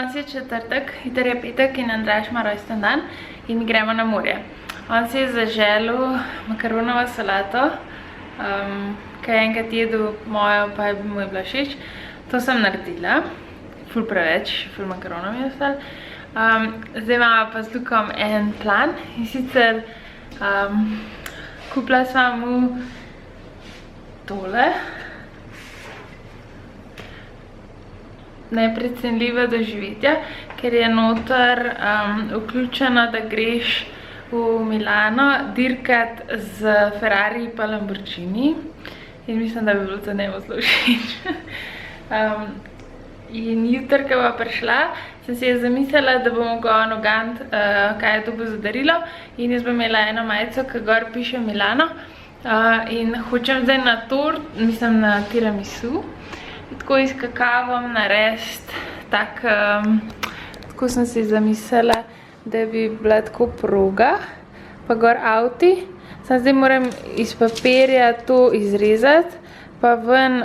danes je četrtek, jutri je petek in Andraž ima rojsten dan in gremo na morje. On si je zaželil makaronovo salato, kaj je enkrat jedel mojo, pa mu je bila všeč. To sem naredila, ful preveč, ful makaronov je ostal. Zdaj imamo pa z Lukom en plan in sicer kupila sva mu tole. Neprecenljiva doživetja, ker je noter vključeno, da greš v Milano dirkat z Ferrari pa Lamborghini in mislim, da bi bilo to njemu zelo všeč. In jutri, ko bo prišla, sem si je zamislila, da bom mogla nogant, kaj je to bo za darilo in jaz bom imela eno majico, ki gor piše Milano in hočem zdaj na tort, mislim na tiramisu, tako s kakavom narediti tako sem si zamislila, da bi bila tako proga, pa gor avti. Sam zdaj moram iz papirja to izrezati, pa ven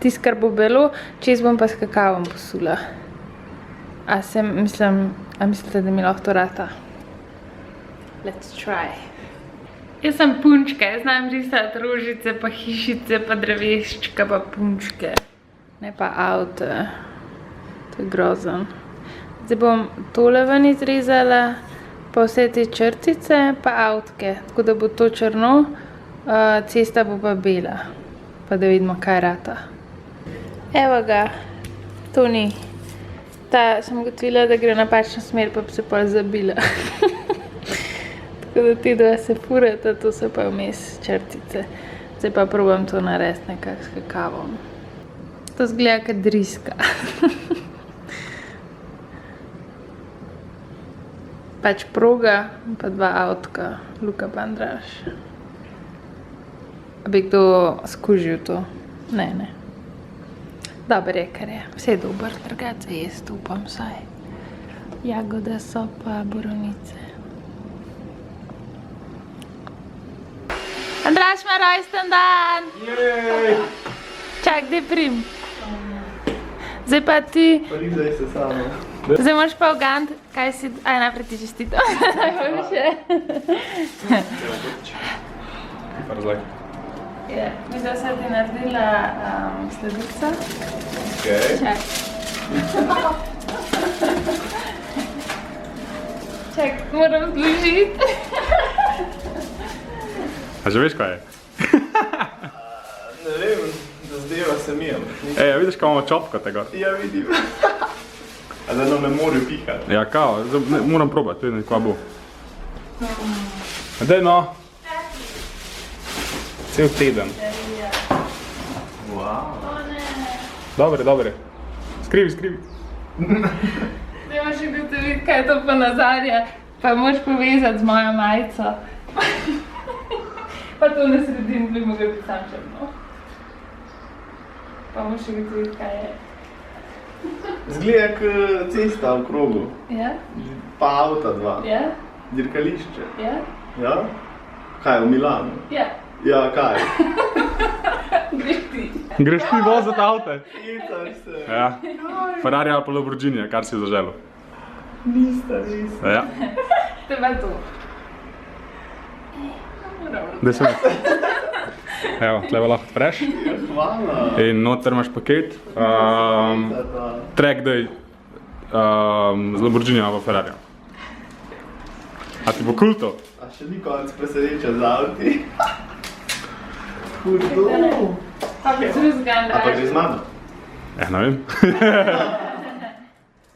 tisto, kar bo belo, čez bom pa s kakavom posula. A mislite, da mi lahko to rata? Let's try. Jaz sem punčka, jaz znam risati rožice, pa hišice, pa dreveščka, pa punčke. Ne pa avto. To je grozen. Zdaj bom tole ven izrezala, pa vse te črtice, pa avtke. Tako da bo to črno, cesta bo pa bela. Pa da vidimo, kaj rata. Evo ga, to ni. Ta sem ugotovila, da gre v napačno smer, pa bi se pol zabila. Tako da te dva se furata, to so pa vmes črtice. Zdaj pa probam to narediti nekako s kakavom. To zgleda kot driska. Pač proga, pa dva avtka, Luka pa Andraž. A bi kdo skužil to? Ne. Dober je, kar je. Vse je dober, drugače jaz upam vsaj. Jagode so pa borovnice. Andraž ima rojsten dan! Jej! Čak, daj prim. Zdaj pa ti... Polizaj se samo. Zdaj moraš pa ugant, kaj si... Aj, naprej ti čestito. Najboljše. Pa razlaj. Ja, mi da se ti naredila sledica. Okej. Čak. Čak, moram zložiti. A že veš, kaj je? Ne vem, zazdeva se mi je. Ej, a vidiš, kaj imamo čopko tega? Ja, vidim. A da nam ne morajo pihati. Ja, kao, moram probati, vidim, kva bo. Daj no. Cel teden. Wow. Dobre. Skrivi. Zdaj moraš ugotoviti, kaj je to pa nazadnje, pa moraš povezati z mojo majico. Pa to na sredini bi mogel biti sam črno. Pa moraš ugotoviti, kaj je. Zgleda kot cesta v krogu. Ja? Pa avta dva. Ja? Dirkališče. Ja? Ja? Kaj, v Milanu? Ja. Ja, kaj? Greš ti. Greš ti voziti avte? Itar se. Ja. Ferrari ali pa Lamborghini, kar si zaželil. Nista. Ja. Te pa to. Daj se mi. Evo, tleva lahko odpreš. Hvala. In noter imaš paket. Track day z Lamborghini ali pa Ferrari. A ti bo cool to? A še ni konec presreča z avti. Hudo. Pa bi drugega A pa Andraž. gre z mano? Ja, ne vem.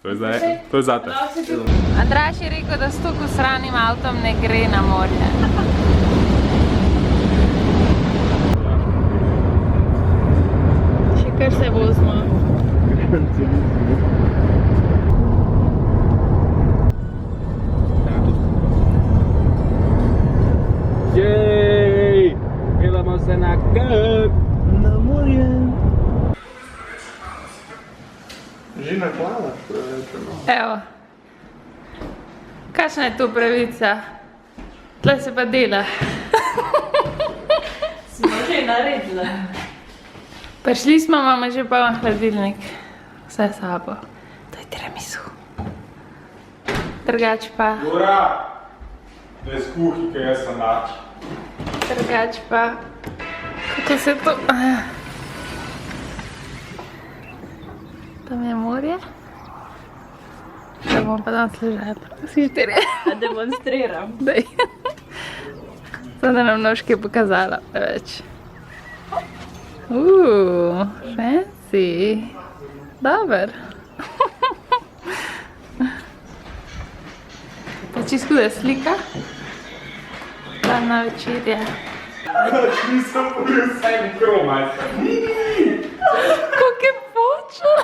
To je zate. Andraž je rekel, da s toliko sranim avtom ne gre na morje. Še kar se vozimo. Jej! Pelamo se na Krk! Na morje. Že naklala, prevečemo. Evo. Kakšna je to pravica? Tle se pa dela. Smo že naredila. Prišli smo, imamo že poln hladilnik. Vse s sabo. To je tiramisu. Drugač pa, Dora! To je skuhi, kaj jaz sem nač. drugač pa, kako se to... Tam je morje. Da bomo pa danes ležali. Vsi štirje. A demonstriram. Daj. Zdaj da nam nožke pokazala več. Fancy. Dober. Pa čisto da slika. Hladna večerja. Kač nisem pobil vsaj mikromajca. Kako je počel?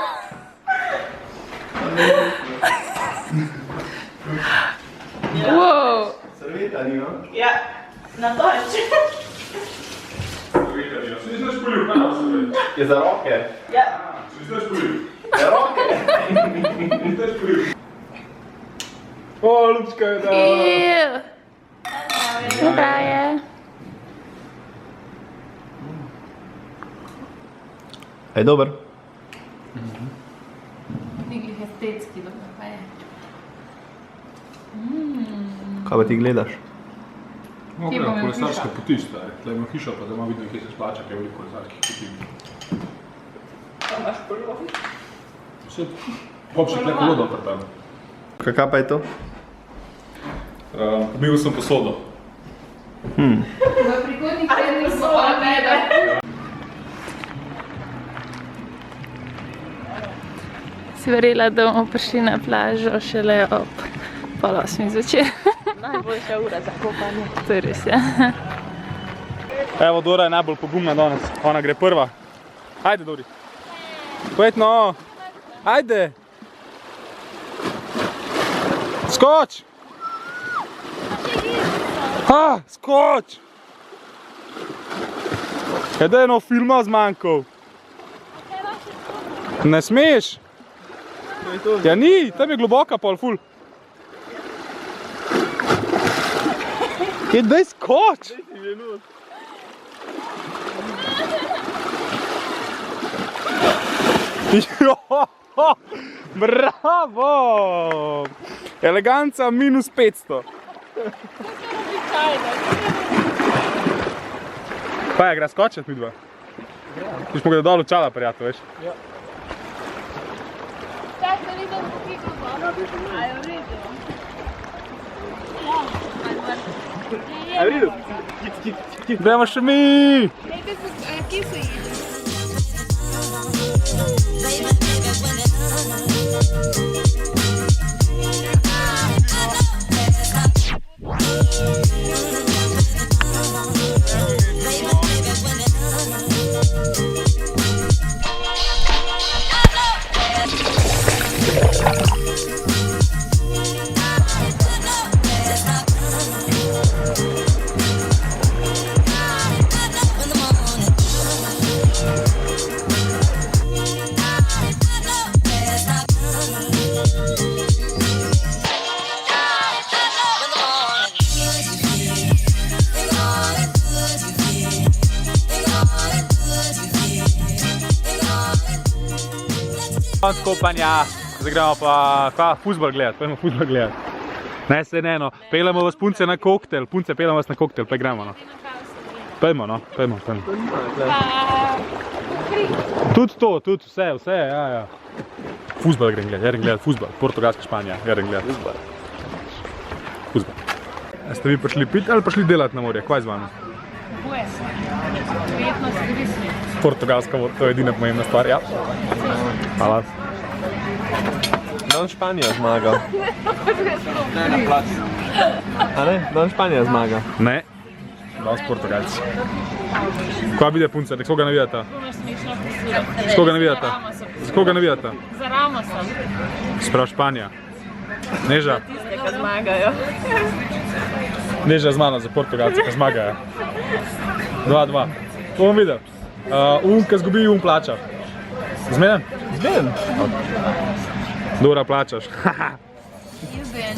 Wow. Servita nima. Ja, na doč. Servita nima. Si nisi polil, kaj nam se vedi? Je za roke. Ja. Si nisi polil. Za roke. Nisi polil. O, Lupčka je dala. Ew. Zdraje. Je dober. Niglih estetski dobro pa je. Kaj pa ti gledaš? No, Kje gledam, bomo kolesarske hišo? poti, stari. Tle ima hišo, pa da ima vidno, kje se splača, kaj je veliko kolesarskih poti. Pa imaš polov. Vse, hop, še tle kolo dol tam. Kaj pa je to? Pomil sem posodo. V prihodnjih tednih bo odmeda. Si verjela, da bomo prišli na plažo šele ob 7:30 zvečer. Najboljša ura za kopanje. To je res, ja. Evo, Dora je najbolj pogumna danes. Ona gre prva. Ajde, Dori. Pojd no. Ajde. Skoč. Ha, skoč. Kaj eno filma zmanjkal? Ne smeš. Ja ni, tam je globoka pol ful. Daj skoč. Bravo! Eleganca minus 500. Pa je, gre skočet midva? Ti smo ga dol učala, prijatelj, veš? Tak, da vidim, kako je bilo. A je v redu? Ja, Je v redu? Gremo še mi! nekaj so, kje so jedli? Konc kopanja, zdaj gremo pa fuzbal gledat, pojdemo fuzbal gledat. Ne, se ne no, peljemo vas punce na koktel, punce peljemo vas na koktel, pa gremo no. Pojdemo no, pojdemo. Tudi to, tudi vse, ja. Fuzbal grem gledat, fuzbal, Portugalska, Španija, grem gledat. Fuzbal. Ste vi prišli piti ali prišli delati na morje, kaj z vami? Boje se. Prijetno se grisli. Portugalska, to je edina pomembna stvar, ja. Hvala. Dan Španija zmaga. Ne, na plac. A ne? Dan Španija zmaga. Ne, danes Portugalci. Kaj vide punce, s koga navijata? S koga navijata? S koga navijata? Za Ramosom. Sprav Španija. Neža? Tiste, ki zmagajo. Neža z mano za Portugalce, ki zmagajo. 2-2. To bom videl. Ki zgubi, plača. Zmeden? Zmeden. Dora, plačaš. Izden.